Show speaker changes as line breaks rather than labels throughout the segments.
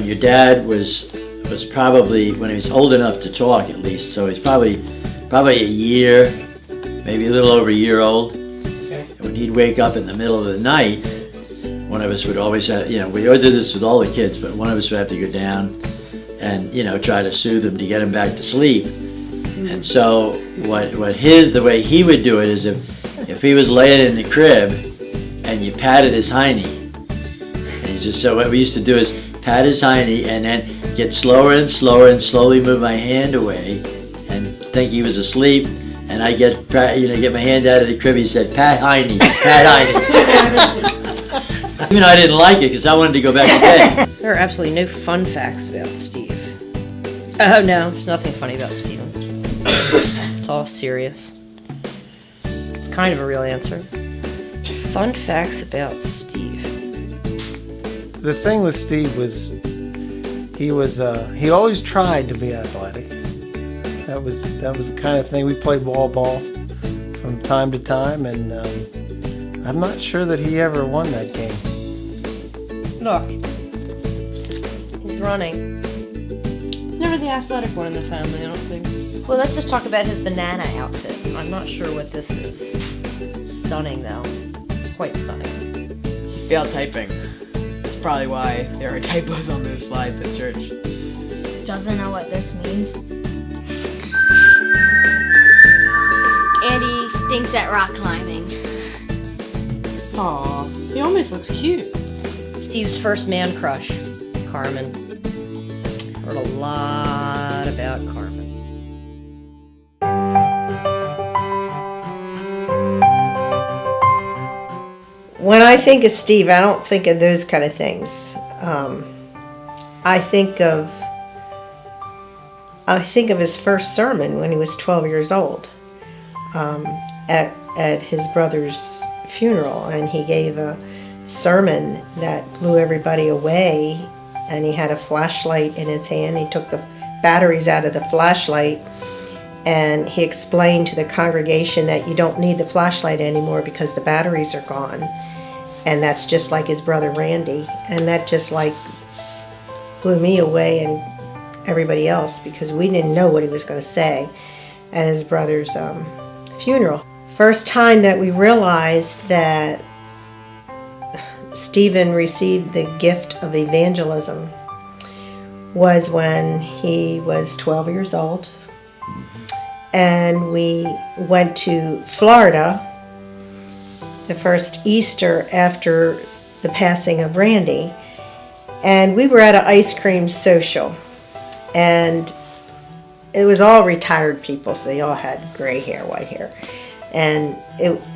your dad was probably, when he was old enough to talk at least, so he's probably a year, maybe a little over a year old.
Okay.
And when he'd wake up in the middle of the night, one of us would always have, we always did this with all the kids, but one of us would have to go down and, try to soothe him to get him back to sleep. And so the way he would do it is if he was laying in the crib and you patted his hiney, and so what we used to do is pat his hiney and then get slower and slower and slowly move my hand away and think he was asleep, and I get my hand out of the crib. He said, "Pat hiney, pat hiney." Even though I didn't like it because I wanted to go back to bed.
There are absolutely no fun facts about Steve. Oh no, there's nothing funny about Steven. It's all serious. It's kind of a real answer. Fun facts about Steve.
The thing with Steve was he always tried to be athletic. That was the kind of thing. We played wall ball from time to time, and I'm not sure that he ever won that game.
Look, he's running. Never the athletic one in the family, I don't think. Well, let's just talk about his banana outfit. I'm not sure what this is. Stunning, though. Quite stunning.
He failed typing. That's probably why there are typos on those slides at church.
Doesn't know what this means. And he stinks at rock climbing.
Aw, he almost looks cute. Steve's first man crush, Carmen. Heard a lot about Carmen.
When I think of Steve, I don't think of those kind of things. I think of his first sermon when he was 12 years old at his brother's funeral, and he gave a sermon that blew everybody away, and he had a flashlight in his hand. He took the batteries out of the flashlight, and he explained to the congregation that you don't need the flashlight anymore because the batteries are gone. And that's just like his brother Randy, and that just like blew me away and everybody else, because we didn't know what he was going to say at his brother's funeral. First time that we realized that Stephen received the gift of evangelism was when he was 12 years old, and we went to Florida the first Easter after the passing of Randy, and we were at an ice cream social, and it was all retired people, so they all had gray hair, white hair, and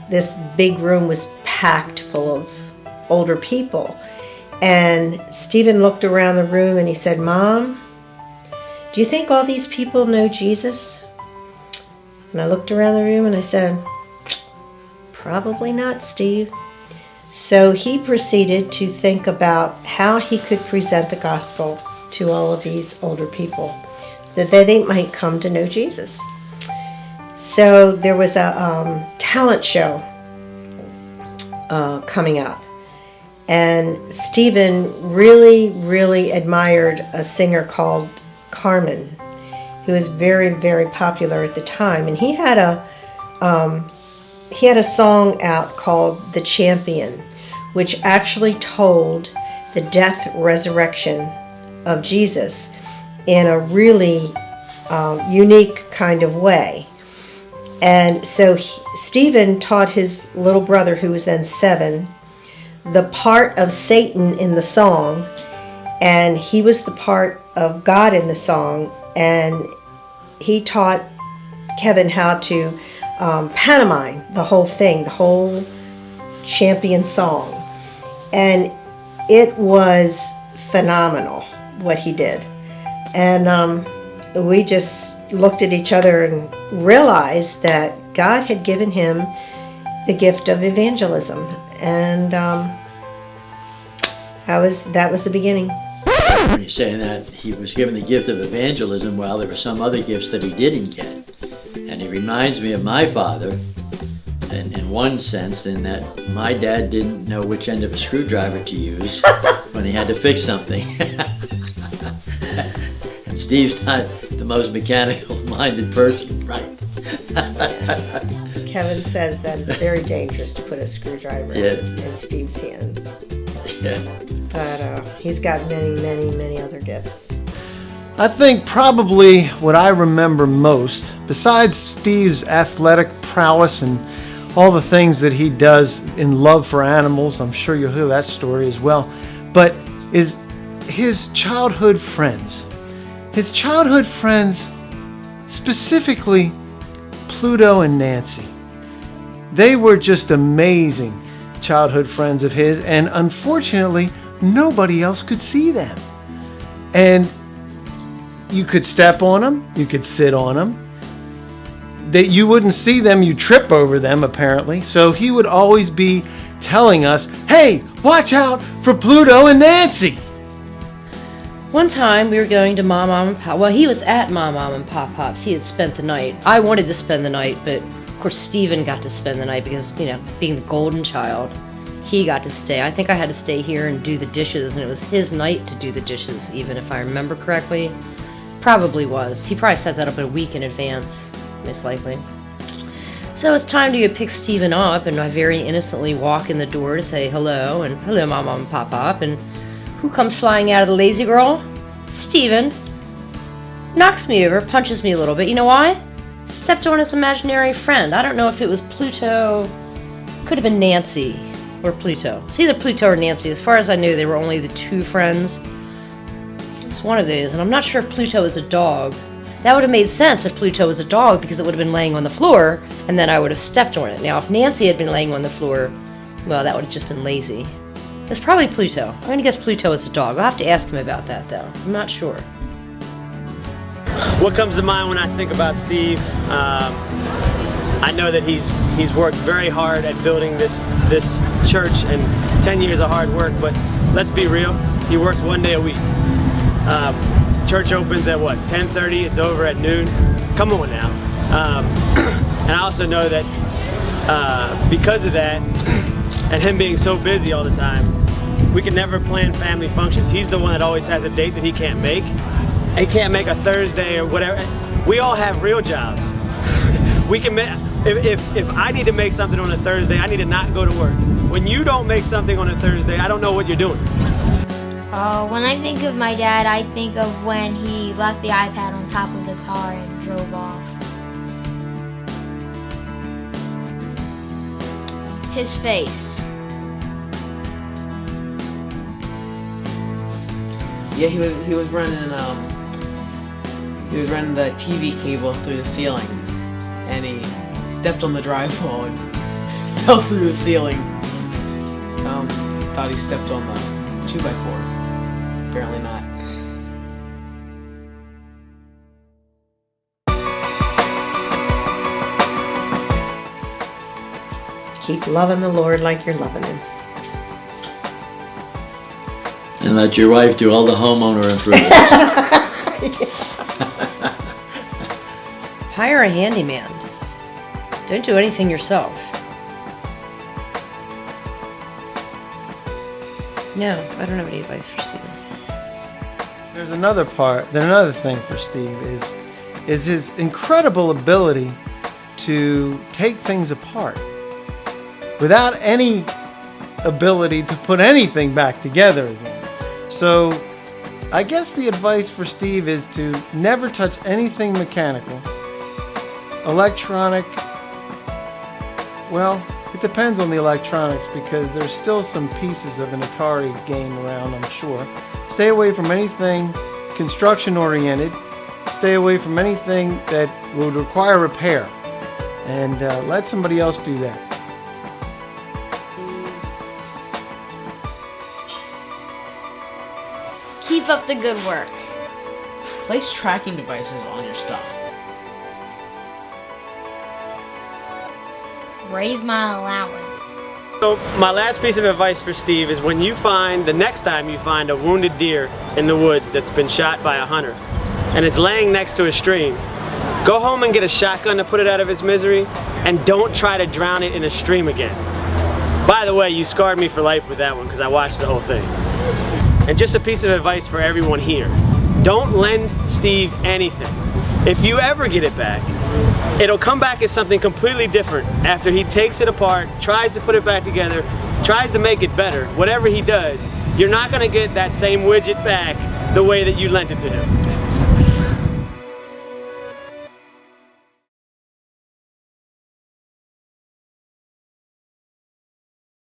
this big room was packed full of older people. And Stephen looked around the room and he said, "Mom, do you think all these people know Jesus?" And I looked around the room and I said, "Probably not, Steve." So he proceeded to think about how he could present the gospel to all of these older people so that they might come to know Jesus. So there was a talent show coming up, and Stephen really, really admired a singer called Carmen, who was very, very popular at the time, and he had a song out called "The Champion," which actually told the death resurrection of Jesus in a really unique kind of way. And so Stephen taught his little brother, who was then 7, the part of Satan in the song, and he was the part of God in the song, and he taught Kevin how to pantomime the whole thing, the whole champion song. And it was phenomenal what he did. And we just looked at each other and realized that God had given him the gift of evangelism. And that was the beginning.
When you're saying that he was given the gift of evangelism, well, there were some other gifts that he didn't get. And he reminds me of my father, in one sense, in that my dad didn't know which end of a screwdriver to use when he had to fix something. Steve's not the most mechanical-minded person, right?
Kevin says that it's very dangerous to put a screwdriver in Steve's hand.
Yeah.
But he's got many other gifts.
I think probably what I remember most, besides Steve's athletic prowess and all the things that he does in love for animals, I'm sure you'll hear that story as well, but is his childhood friends. His childhood friends, specifically Pluto and Nancy. They were just amazing childhood friends of his, and unfortunately, nobody else could see them. And you could step on them, you could sit on them. That you wouldn't see them, you trip over them apparently. So he would always be telling us, hey, watch out for Pluto and Nancy.
One time we were going to Mom and Pop. Well, he was at Mom and Pop Pop's. He had spent the night. I wanted to spend the night, but of course Steven got to spend the night because, you know, being the golden child, he got to stay. I think I had to stay here and do the dishes, and it was his night to do the dishes, even if I remember correctly. Probably was. He probably set that up a week in advance, most likely. So it's time to go pick Steven up, and I very innocently walk in the door to say hello, and hello, Mom and Pop Pop, and who comes flying out of the lazy girl? Steven. Knocks me over, punches me a little bit. You know why? Stepped on his imaginary friend. I don't know if it was Pluto. Could have been Nancy or Pluto. It's either Pluto or Nancy. As far as I knew, they were only the two friends. It was one of those, and I'm not sure if Pluto is a dog. That would have made sense if Pluto was a dog because it would have been laying on the floor, and then I would have stepped on it. Now, if Nancy had been laying on the floor, well, that would have just been lazy. It's probably Pluto. I'm going to guess Pluto is a dog. I'll have to ask him about that, though. I'm not sure.
What comes to mind when I think about Steve? I know that he's worked very hard at building this church, and 10 years of hard work, but let's be real, he works 1 day a week. Church opens at what, 10:30, it's over at noon. Come on now. And I also know that because of that, and him being so busy all the time, we can never plan family functions. He's the one that always has a date that he can't make. He can't make a Thursday or whatever. We all have real jobs. We can make, if I need to make something on a Thursday, I need to not go to work. When you don't make something on a Thursday, I don't know what you're doing.
When I think of my dad, I think of when he left the iPad on top of the car and drove off. His face.
Yeah, he was running the TV cable through the ceiling, and he stepped on the drywall and fell through the ceiling. Thought he stepped on the 2x4. Apparently not.
Keep loving the Lord like you're loving him.
And let your wife do all the homeowner improvements.
Hire a handyman. Don't do anything yourself. No, I don't have any advice for Steven.
There's another thing for Steve is his incredible ability to take things apart without any ability to put anything back together again. So I guess the advice for Steve is to never touch anything mechanical, electronic. Well, it depends on the electronics because there's still some pieces of an Atari game around, I'm sure. Stay away from anything construction oriented. Stay away from anything that would require repair. And let somebody else do that.
Keep up the good work.
Place tracking devices on your stuff.
Raise my allowance.
So my last piece of advice for Steve is when the next time you find a wounded deer in the woods that's been shot by a hunter and it's laying next to a stream, go home and get a shotgun to put it out of its misery, and don't try to drown it in a stream again. By the way, you scarred me for life with that one because I watched the whole thing. And just a piece of advice for everyone here. Don't lend Steve anything. If you ever get it back, it'll come back as something completely different after he takes it apart, tries to put it back together, tries to make it better. Whatever he does, you're not gonna get that same widget back the way that you lent it to him.